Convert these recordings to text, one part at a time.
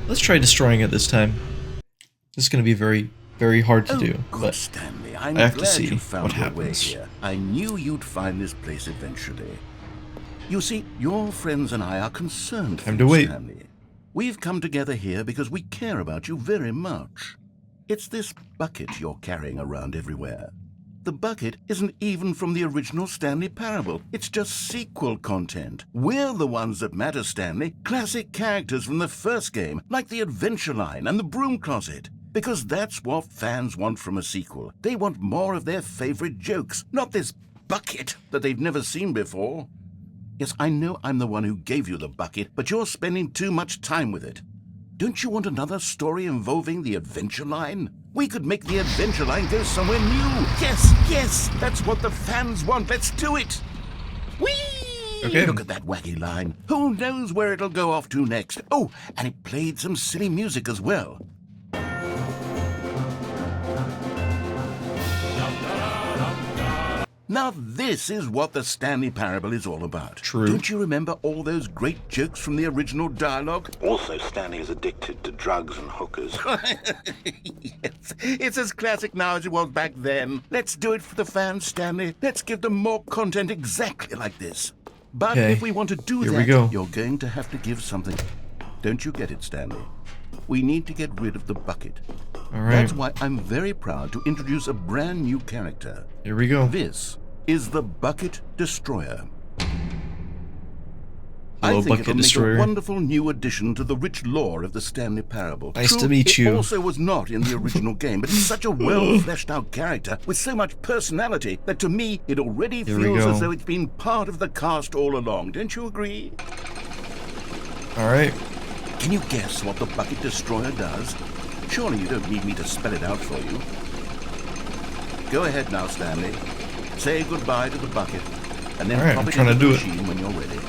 Let's try destroying it this time. This is going to be very, very hard to do, good, but Stanley. I'm I have to glad see you found what your way happens. here. I knew you'd find this place eventually. You see, your friends and I are concerned for Time to you, wait. Stanley. We've come together here because we care about you very much. It's this bucket you're carrying around everywhere. The bucket isn't even from the original Stanley Parable. It's just sequel content. We're the ones that matter, Stanley. Classic characters from the first game, like the Adventure Line and the Broom Closet. Because that's what fans want from a sequel. They want more of their favorite jokes, not this bucket that they've never seen before. Yes, I know I'm the one who gave you the bucket, but you're spending too much time with it. Don't you want another story involving the Adventure Line? We could make the Adventure Line go somewhere new. Yes, that's what the fans want. Let's do it. Whee! Okay. Look at that wacky line. Who knows where it'll go off to next? Oh, and it played some silly music as well. Now this is what the Stanley Parable is all about. True. Don't you remember all those great jokes from the original dialogue? Also, Stanley is addicted to drugs and hookers. Yes, it's as classic now as it was back then. Let's do it for the fans, Stanley. Let's give them more content exactly like this. But Okay. if we want to do Here that, we go. you're going to have to give something. Don't you get it, Stanley? We need to get rid of the bucket. all right. That's why I'm very proud to introduce a brand new character. Here we go. This is the Bucket Destroyer. Hello, I think Bucket it'll make Destroyer. a wonderful new addition to the rich lore of the Stanley Parable. Nice True, to meet it you. also was not in the original game, but it's such a well-fleshed-out character with so much personality that to me it already Here we feels go. as though it's been part of the cast all along. Don't you agree? All right. Can you guess what the Bucket Destroyer does? Surely you don't need me to spell it out for you. Go ahead now, Stanley. Say goodbye to the bucket, and then All right, pop I'm it trying into to the do it. machine when you're ready.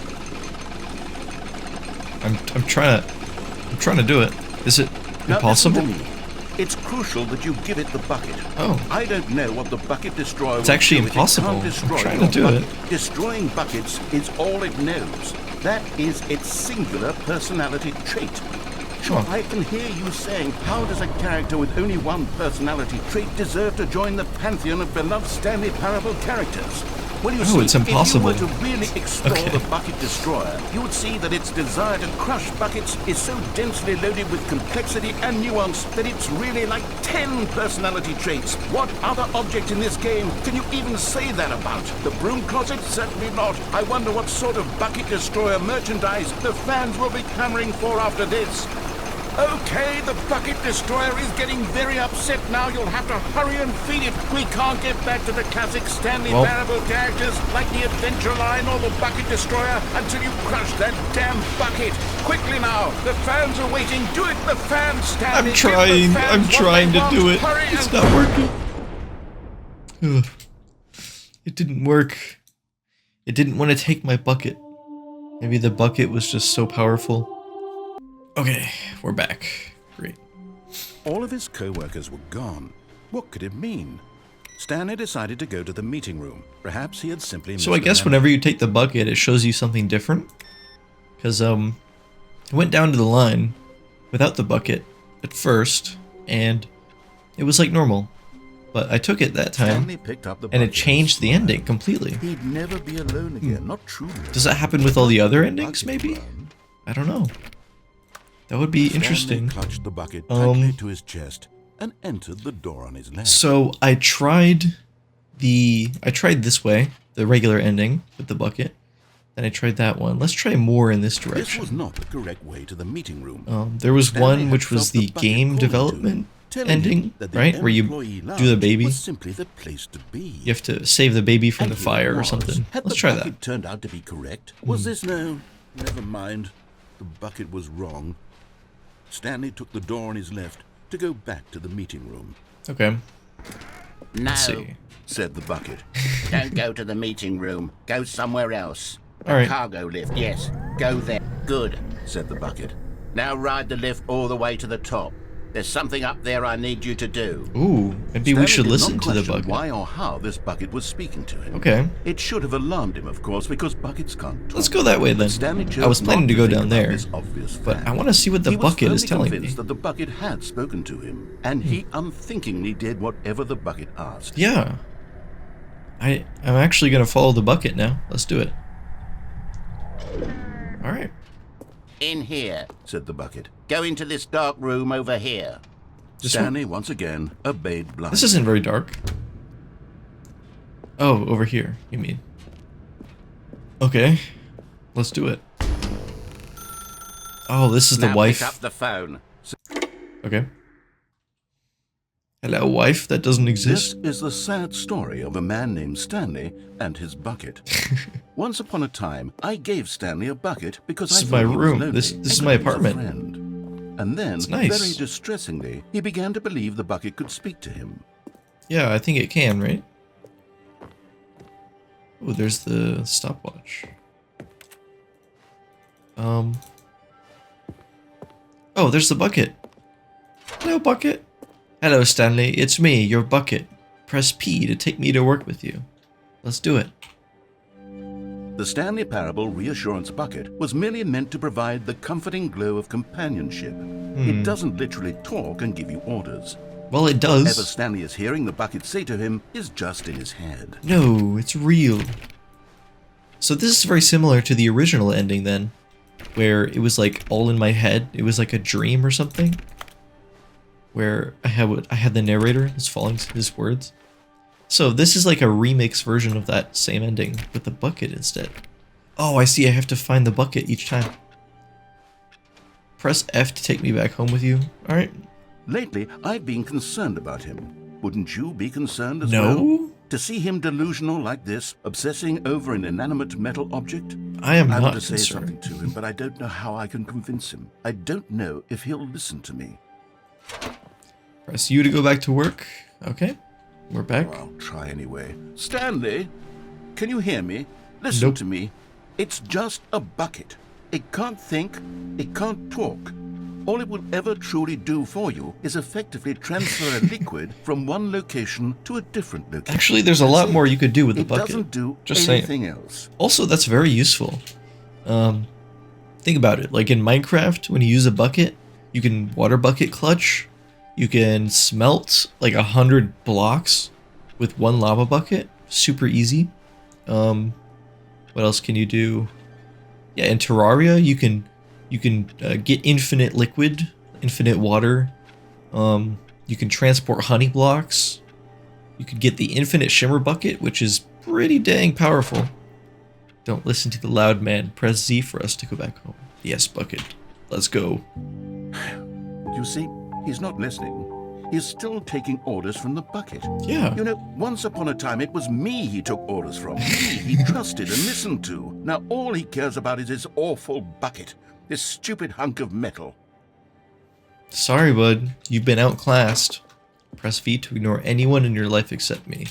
I'm trying to do it. Is it Now, impossible? listen to me. It's crucial that you give it the bucket. Oh. I don't know what the Bucket Destroyer It's will actually do if it impossible. can't I'm destroy trying your to do bucket. it. Destroying buckets is all it knows. That is its singular personality trait. Sure, Huh. I can hear you saying, how does a character with only one personality trait deserve to join the pantheon of beloved Stanley Parable characters? Well, you Oh, see, it's impossible. if you were to really explore Okay. the Bucket Destroyer, you would see that its desire to crush buckets is so densely loaded with complexity and nuance that it's really like 10 personality traits. What other object in this game can you even say that about? The Broom Closet? Certainly not. I wonder what sort of Bucket Destroyer merchandise the fans will be clamoring for after this. Okay, the Bucket Destroyer is getting very upset now. You'll have to hurry and feed it. We can't get back to the classic Stanley Well. Parable characters like the Adventure Line or the Bucket Destroyer until you crush that damn bucket. Quickly now, the fans are waiting. Do it, the fans, Stanley. I'm Give the trying. fans I'm what trying they to want. do it. Hurry It's and not working. Ugh. It didn't work. It didn't want to take my bucket. Maybe the bucket was just so powerful. Okay, we're back. Great. All of his co-workers were gone. What could it mean? Stanley decided to go to the meeting room. Perhaps he had simply So I guess whenever you take the bucket, it shows you something different. Because I went down to the line without the bucket at first, and it was like normal. But I took it that time, Stanley picked up the and it bucket changed the smiled. ending completely. He'd never be alone again. Not true. Does that happen with all the other endings, Bucket maybe? alone. I don't know. That would be Stanley interesting. clutched the bucket tightly to his chest and entered the door on his left. So I tried this way, the regular ending with the bucket. Then I tried that one. Let's try more in this This was direction. not the correct way to the meeting room. There was Stanley one had which was felt the the bucket game calling to him, development telling ending, him that the right? Where you employee do the lounge baby. was simply the place to be. You have to save the baby from And the here fire it or was. something. Had Let's the try bucket that. turned out to be correct? Was this no? Never mind. The bucket was wrong. Stanley took the door on his left to go back to the meeting room. Okay. No, Let's see. Said the bucket. don't go to the meeting room. Go somewhere else. The All right. cargo lift, yes. Go there. Good. Said the bucket. Now ride the lift all the way to the top. There's something up there I need you to do. Ooh, maybe we Stanley should did listen not to the question bucket. why or how this bucket was speaking to him. Okay, It should have alarmed him, of course, because buckets can't talk. let's go that way then. Stanley chose I was planning not to go think down about there, this obvious but fact. I want to see what the He was bucket is firmly telling me. convinced that the bucket had spoken to him, and he unthinkingly did whatever the bucket asked. Yeah. I'm actually going to follow the bucket now. Let's do it. Alright. In here. Said the bucket. Go into this dark room over here. Stanley once again obeyed blindly. This isn't very dark. Oh, over here, you mean. Okay. Let's do it. Oh, this is the Now wife. pick up the phone. Okay. Hello, wife that doesn't This exist. is the sad story of a man named Stanley and his bucket. Once upon a time, I gave Stanley a bucket because This I is thought my he was room. lonely This and is could my use a apartment. friend. And then, It's nice. very distressingly, he began to believe the bucket could speak to him. Yeah, I think it can, right? Oh, there's the stopwatch. Oh, there's the bucket. Hello, bucket. Hello, Stanley. It's me, your bucket. Press P to take me to work with you. Let's do it. The Stanley Parable Reassurance Bucket was merely meant to provide the comforting glow of companionship. It doesn't literally talk and give you orders. Well, it Whatever does. Stanley is hearing the bucket say to him is just in his head. No, it's real. So this is very similar to the original ending then, where it was like all in my head. It was like a dream or something, where I had the narrator just following his words. So this is like a remix version of that same ending with the bucket instead. Oh, I see. I have to find the bucket each time. Press F to take me back home with you. All right. Lately, I've been concerned about him. Wouldn't you be concerned as well? No, To see him delusional like this, obsessing over an inanimate metal object? I am I want not to say something concerned. to him, but I don't know how I can convince him. I don't know if he'll listen to me. Press U to go back to work. Okay, we're back. Well, I'll try anyway. Stanley, can you hear me? Listen Nope. to me. It's just a bucket. It can't think, it can't talk. All it will ever truly do for you is effectively transfer a liquid from one location to a different location. Actually, there's a lot more you could do with the It bucket. doesn't do Just saying. anything else. Also, that's very useful. Think about it. Like in Minecraft, when you use a bucket, you can water bucket clutch. You can smelt like 100 blocks with one lava bucket. Super easy. What else can you do? Yeah, in Terraria, you can get infinite liquid, infinite water. You can transport honey blocks. You could get the infinite shimmer bucket, which is pretty dang powerful. Don't listen to the loud man. Press Z for us to go back home. Yes, bucket. Let's go. You see, he's not listening. He's still taking orders from the bucket. Yeah. You know, once upon a time it was me he took orders from. Me he trusted and listened to. Now all he cares about is his awful bucket. This stupid hunk of metal. Sorry, bud. You've been outclassed. Press V to ignore anyone in your life except me.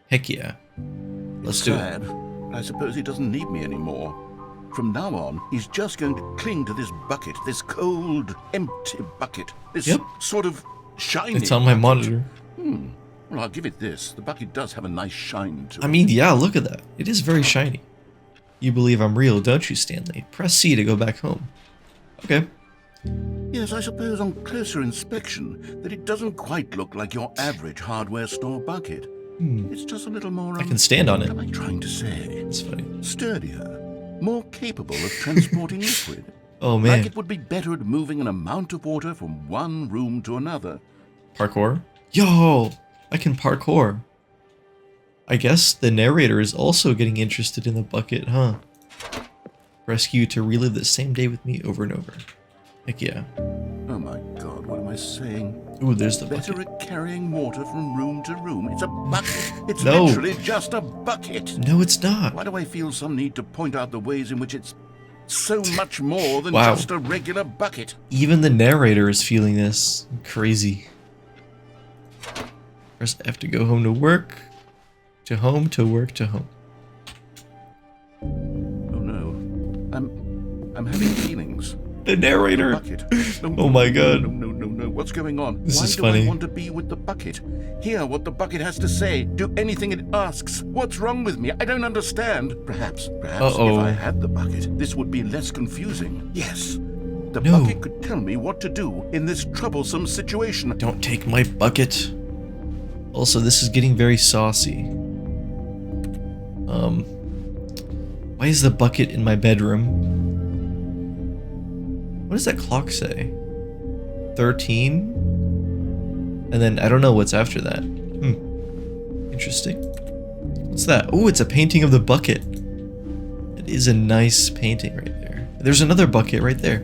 Heck yeah. Let's do it. Sad. I suppose he doesn't need me anymore. From now on, he's just going to cling to this bucket, this cold, empty bucket. This Yep. sort of shiny It's on my bucket. monitor. Well, I'll give it this. The bucket does have a nice shine to it. I mean, yeah, look at that. It is very shiny. You believe I'm real, don't you, Stanley? Press C to go back home. Okay. Yes, I suppose on closer inspection that it doesn't quite look like your average hardware store bucket. It's just a little more... I can stand on What it. am I trying to say? It's funny. Sturdier, more capable of transporting liquid. Oh, Like man. it would be better at moving an amount of water from one room to another. Parkour? Yo! I can parkour. I guess the narrator is also getting interested in the bucket, huh? Rescue to relive the same day with me over and over. Heck yeah. Oh my god, what am I saying? Ooh, there's the Better bucket. at carrying water from room to room. It's a bucket. It's No. literally just a bucket. No, it's not. Why do I feel some need to point out the ways in which it's so much more than Wow. just a regular bucket? Even the narrator is feeling this. Crazy. Press F to go home to work. To home, to work, to home. Oh no. I'm having feelings. The narrator! Bucket. No, Oh my god. No, no, no, no, what's going on? This Why is do funny. I want to be with the bucket? Hear what the bucket has to say. Do anything it asks. What's wrong with me? I don't understand. Perhaps Uh-oh. if I had the bucket, this would be less confusing. Yes. The No. bucket could tell me what to do in this troublesome situation. Don't take my bucket. Also, this is getting very saucy. Why is the bucket in my bedroom? What does that clock say? 13? And then I don't know what's after that. Interesting. What's that? Oh, it's a painting of the bucket. It is a nice painting right there. There's another bucket right there.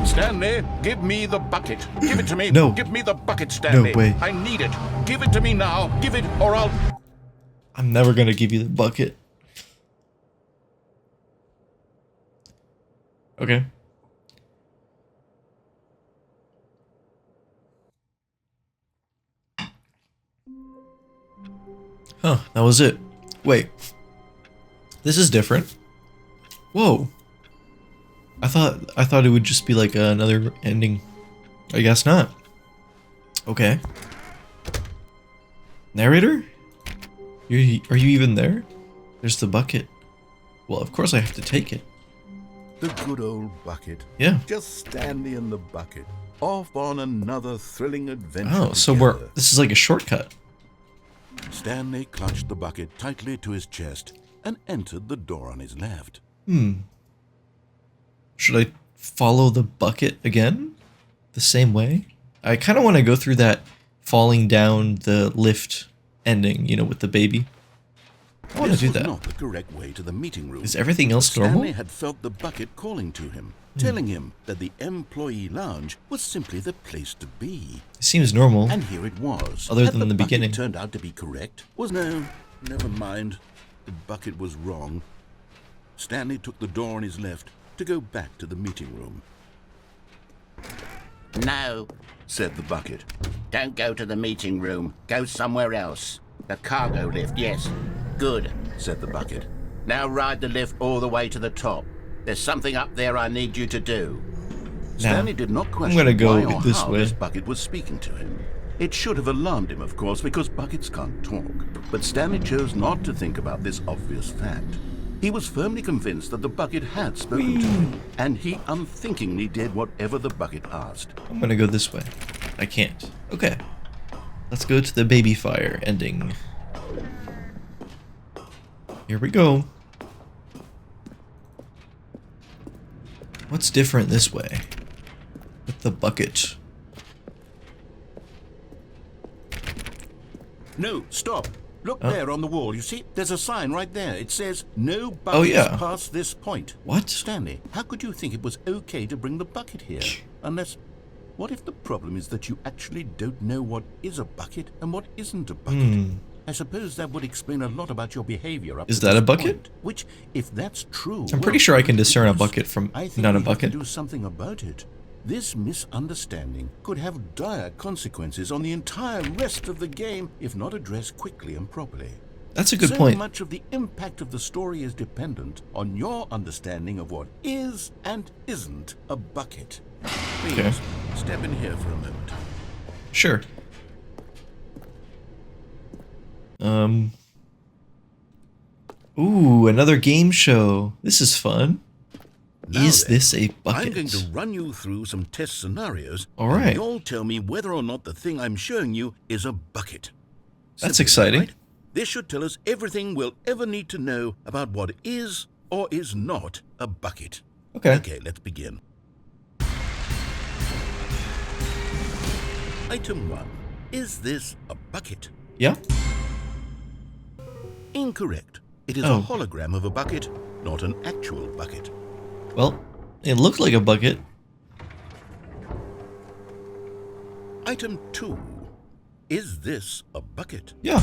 Stanley, give me the bucket. Give it to me. No. Give me the bucket, Stanley. No way. I need it. Give it to me now. Give it or I'll... I'm never gonna give you the bucket. Okay. Huh, that was it. Wait. This is different. Whoa. I thought it would just be like another ending. I guess not. Okay. Narrator? Are you even there? There's the bucket. Well, of course I have to take it. The good old bucket. Yeah. Just Stanley and the bucket. Off on another thrilling adventure. Oh, so together. this is like a shortcut. Stanley clutched the bucket tightly to his chest and entered the door on his left. Should I follow the bucket again? The same way? I kind of want to go through that falling down the lift ending, you know, with the baby. I want to do This was that. not the correct way to the meeting room. Is everything else normal? Stanley had felt the bucket calling to him, telling him that the employee lounge was simply the place to be. It seems normal. And here it was. Other Had than the bucket beginning. turned out to be correct? No, never mind. The bucket was wrong. Stanley took the door on his left to go back to the meeting room. No, Said the bucket. don't go to the meeting room. Go somewhere else. The cargo lift, yes. Good. Said the bucket. Now ride the lift all the way to the top. There's something up there I need you to do. Stanley did not question gonna go why or this how way. this bucket was speaking to him. It should have alarmed him, of course, because buckets can't talk. But Stanley chose not to think about this obvious fact. He was firmly convinced that the bucket had spoken to him, and he unthinkingly did whatever the bucket asked. I'm gonna go this way. I can't. Okay. Let's go to the baby fire ending. Here we go. What's different this way? With the bucket. No, stop. Look Oh. there on the wall. You see, there's a sign right there. It says, no buckets yeah. past this point. What? Stanley, how could you think it was okay to bring the bucket here? Unless, what if the problem is that you actually don't know what is a bucket and what isn't a bucket? I suppose that would explain a lot about your behavior up Is to that this a bucket? point, which, if that's true, I'm pretty sure I can discern a bucket from I think not a we have bucket. to do something about it. This misunderstanding could have dire consequences on the entire rest of the game if not addressed quickly and properly. That's a good So point. much of the impact of the story is dependent on your understanding of what is and isn't a bucket. Please, Okay. step in here for a moment. Sure. Ooh, another game show. This is fun. Now Is then, this a bucket? I'm going to run you through some test scenarios. All right. And you'll tell me whether or not the thing I'm showing you is a bucket. That's Simple, exciting. right? This should tell us everything we'll ever need to know about what is or is not a bucket. Okay. Okay, let's begin. Item 1. Is this a bucket? Yeah? Incorrect. It is Oh. a hologram of a bucket, not an actual bucket. Well, it looked like a bucket. Item 2. Is this a bucket? Yeah.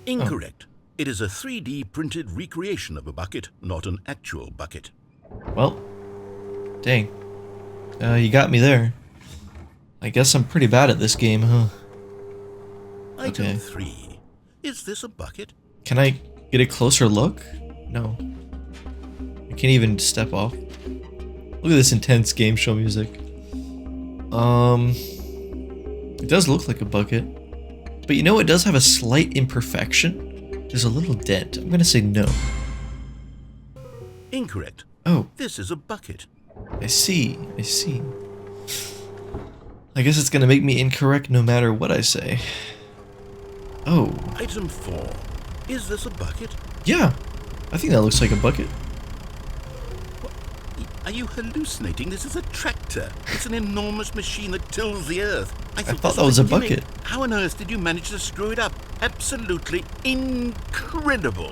Incorrect. It is a 3D printed recreation of a bucket, not an actual bucket. Well, dang. You got me there. I guess I'm pretty bad at this game, huh? Item Okay. 3. Is this a bucket? Can I get a closer look? No. I can't even step off. Look at this intense game show music. It does look like a bucket. But you know, it does have a slight imperfection. There's a little dent. I'm gonna say no. Incorrect. Oh, This is a bucket. I see. I see. I guess it's gonna make me incorrect no matter what I say. Oh, Item 4. Is this a bucket? yeah. I think that looks like a bucket. Are you hallucinating? This is a tractor. It's an enormous machine that tills the earth. I thought thought this that was a gimmick. bucket. How on earth did you manage to screw it up? Absolutely incredible.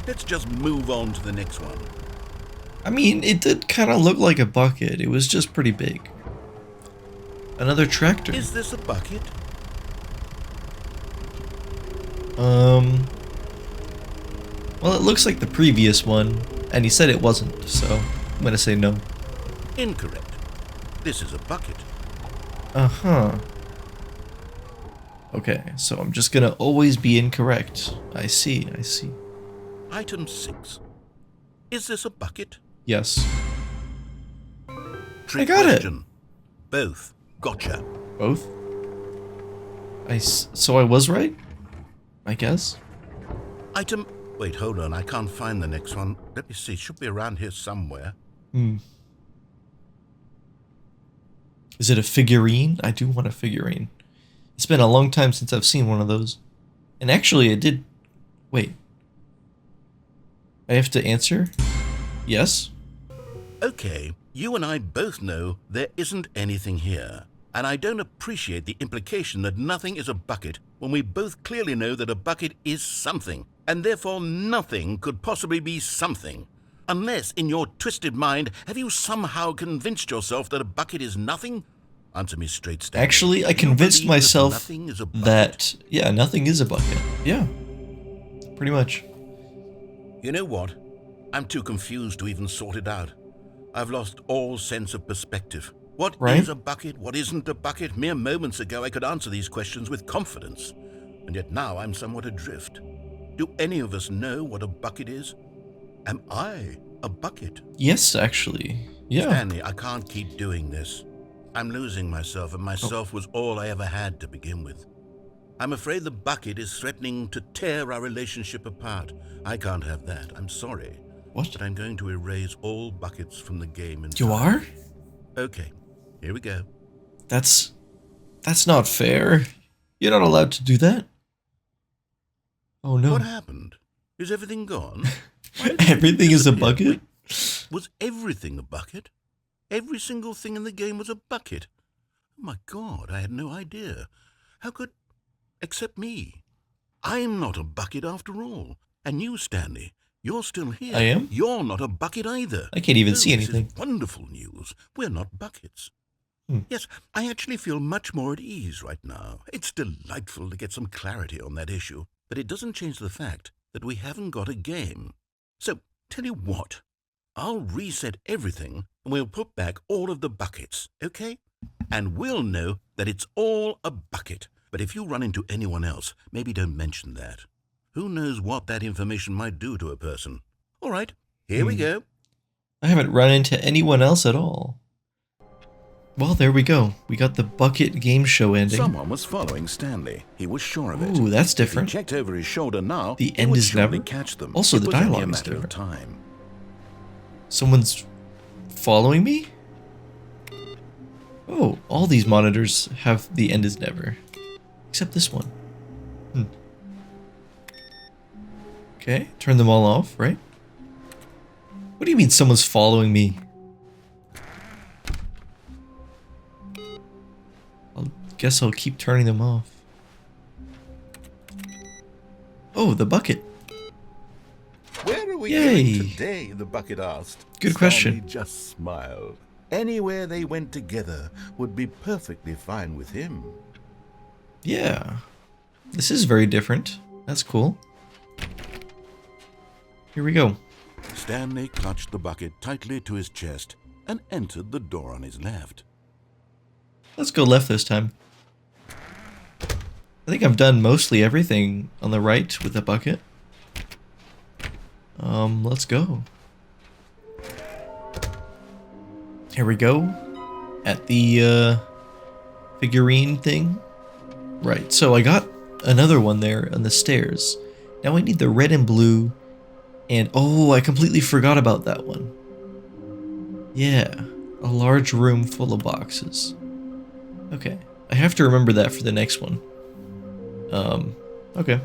Let's just move on to the next one. I mean, it did kind of look like a bucket. It was just pretty big. Another tractor. Is this a bucket? Well, it looks like the previous one, and he said it wasn't, so I'm gonna say no. Incorrect. This is a bucket. Uh-huh. Okay, so I'm just gonna always be incorrect. I see, I see. Item 6. Is this a bucket? Yes. Trick got it. question. Both. Gotcha. Both? So I was right? I guess? Item... Wait, hold on. I can't find the next one. Let me see. It should be around here somewhere. Is it a figurine? I do want a figurine. It's been a long time since I've seen one of those. And actually, it did... Wait. I have to answer? Yes? Okay, you and I both know there isn't anything here. And I don't appreciate the implication that nothing is a bucket when we both clearly know that a bucket is something. And therefore nothing could possibly be something. Unless, in your twisted mind, have you somehow convinced yourself that a bucket is nothing? Answer me straight, Stanley. Actually, I Do you convinced believe that myself nothing is a bucket? that... Yeah, nothing is a bucket. Yeah. Pretty much. You know what? I'm too confused to even sort it out. I've lost all sense of perspective. What Right? is a bucket? What isn't a bucket? Mere moments ago I could answer these questions with confidence. And yet now I'm somewhat adrift. Do any of us know what a bucket is? Am I a bucket? Yes, actually. Yeah. Stanley, I can't keep doing this. I'm losing myself, and myself was all I ever had to begin with. I'm afraid the bucket is threatening to tear our relationship apart. I can't have that. I'm sorry. What? But I'm going to erase all buckets from the game. You are? Okay, here we go. That's not fair. You're not allowed to do that. Oh no. What happened? Is everything gone? Why did Everything is a disappear? bucket? Wait, was everything a bucket? Every single thing in the game was a bucket. Oh my God, I had no idea. How could... Except me. I'm not a bucket after all. And you, Stanley, you're still here. I am? You're not a bucket either. I can't even Oh, see this anything. is wonderful news. We're not buckets. Hmm. Yes, I actually feel much more at ease right now. It's delightful to get some clarity on that issue, but it doesn't change the fact that we haven't got a game. So, tell you what, I'll reset everything and we'll put back all of the buckets, okay? And we'll know that it's all a bucket. But if you run into anyone else, maybe don't mention that. Who knows what that information might do to a person? All right, here we go. I haven't run into anyone else at all. Well, there we go. We got the bucket game show ending. Someone was following Stanley. He was sure of it. Ooh, that's If he different. checked over his shoulder now, The he end would is surely never. catch them. Also, It the was only dialogue a is matter of different. time. Someone's following me? Oh, all these monitors have the end is never. Except this one. Okay, turn them all off, right? What do you mean someone's following me? Guess I'll keep turning them off. Oh, the bucket. Where are we Yay. going today? The bucket asked. Good question. Stanley just smiled. Anywhere they went together would be perfectly fine with him. Yeah. This is very different. That's cool. Here we go. Stanley clutched the bucket tightly to his chest and entered the door on his left. Let's go left this time. I think I've done mostly everything on the right with the bucket. Let's go. Here we go. At the figurine thing. Right, so I got another one there on the stairs. Now I need the red and blue. And oh, I completely forgot about that one. Yeah, a large room full of boxes. Okay, I have to remember that for the next one. Okay.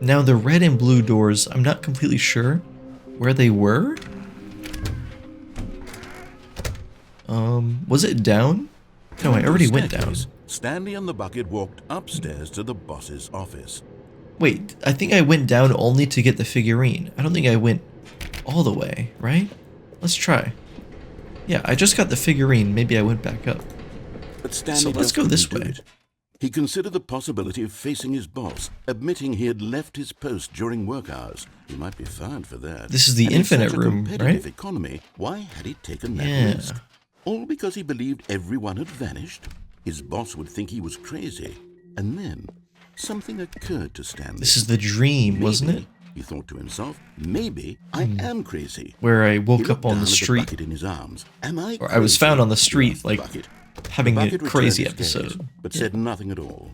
Now the red and blue doors, I'm not completely sure where they were. Was it down? No, I already went down. Stanley and the bucket walked upstairs to the boss's office. Wait, I think I went down only to get the figurine. I don't think I went all the way, right? Let's try. Yeah, I just got the figurine. Maybe I went back up. But Stanley So let's go this didn't do way. it. He considered the possibility of facing his boss, admitting he had left his post during work hours. He might be fired for that. This is the And in infinite such a room, competitive right? economy, why had he taken that Yeah. risk? All because he believed everyone had vanished? His boss would think he was crazy. And then something occurred to Stanley. This is the dream, wasn't Maybe, it? he thought to himself, maybe I am crazy. Where I He woke looked up on down the at street, bucket in his arms. Am I or I was crazy? found on the He street, asked like Bucket. having a Bucket crazy returned his gaze, episode. but said nothing at all.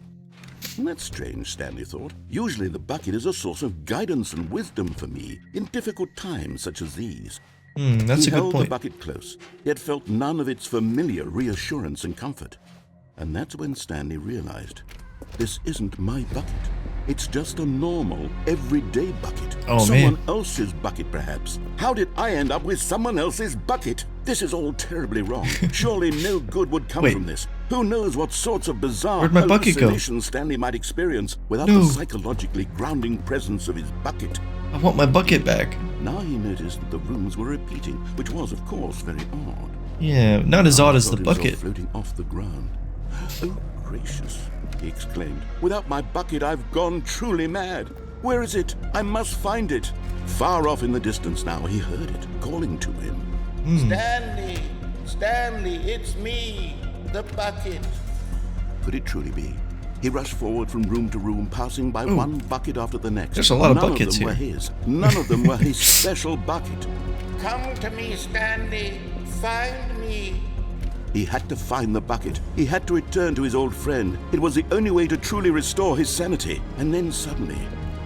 That's strange, Stanley thought. Usually the bucket is a source of guidance and wisdom for me in difficult times such as these. That's He a good held point. the bucket close, yet felt none of its familiar reassurance and comfort. And that's when Stanley realized, this isn't my bucket. It's just a normal, everyday bucket. Oh, Someone man. else's bucket, perhaps. How did I end up with someone else's bucket? This is all terribly wrong. Surely no good would come Wait. from this. Who knows what sorts of bizarre Where'd my bucket go? hallucinations Stanley might experience without No. the psychologically grounding presence of his bucket. I want my bucket back. Now he noticed that the rooms were repeating, which was, of course, very odd. Yeah, not as odd as the Felt himself bucket. floating off the ground. Oh, gracious, he exclaimed. Without my bucket, I've gone truly mad. Where is it? I must find it. Far off in the distance now, he heard it, calling to him. Stanley! Stanley, it's me, the bucket. Could it truly be? He rushed forward from room to room, passing by one bucket after the next. There's a lot of None buckets of them were here. his. None of them were his special bucket. Come to me, Stanley. Find me. He had to find the bucket. He had to return to his old friend. It was the only way to truly restore his sanity. And then suddenly,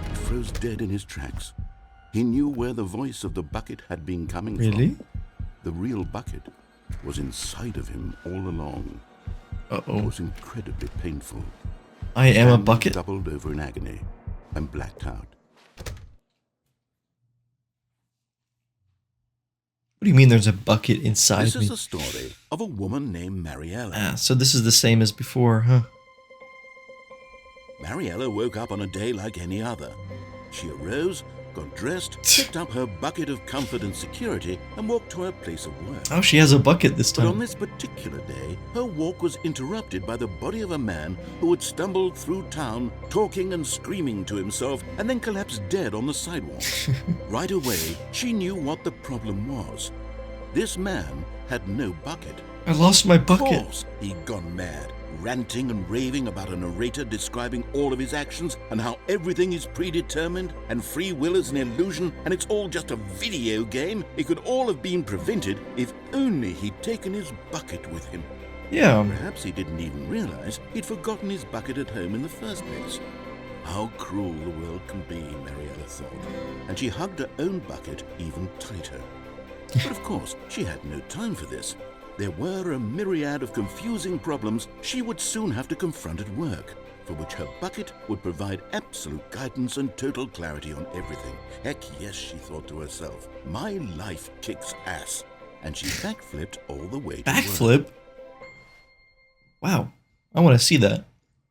he froze dead in his tracks. He knew where the voice of the bucket had been coming Really? from. The real bucket was inside of him all along. It Uh-oh. was incredibly painful. I am a Stanley bucket? doubled over in agony and blacked out. What do you mean there's a bucket inside This me? is the story of a woman named Mariella. Ah, so this is the same as before, huh? Mariella woke up on a day like any other. She arose, got dressed, picked up her bucket of comfort and security, and walked to her place of work. Oh, she has a bucket this But on time. this particular day, her walk was interrupted by the body of a man who had stumbled through town, talking and screaming to himself, and then collapsed dead on the sidewalk. Right away, she knew what the problem was. This man had no bucket. I lost my Of bucket. course, he'd gone mad, ranting and raving about a narrator describing all of his actions and how everything is predetermined and free will is an illusion and it's all just a video game. It could all have been prevented if only he'd taken his bucket with him. Yeah. Perhaps he didn't even realize he'd forgotten his bucket at home in the first place. How cruel the world can be, Mariella thought, and she hugged her own bucket even tighter. But of course, she had no time for this. There were a myriad of confusing problems she would soon have to confront at work, for which her bucket would provide absolute guidance and total clarity on everything. Heck yes, she thought to herself, my life kicks ass. And she backflipped all the way to work. Backflip? Wow. I want to see that.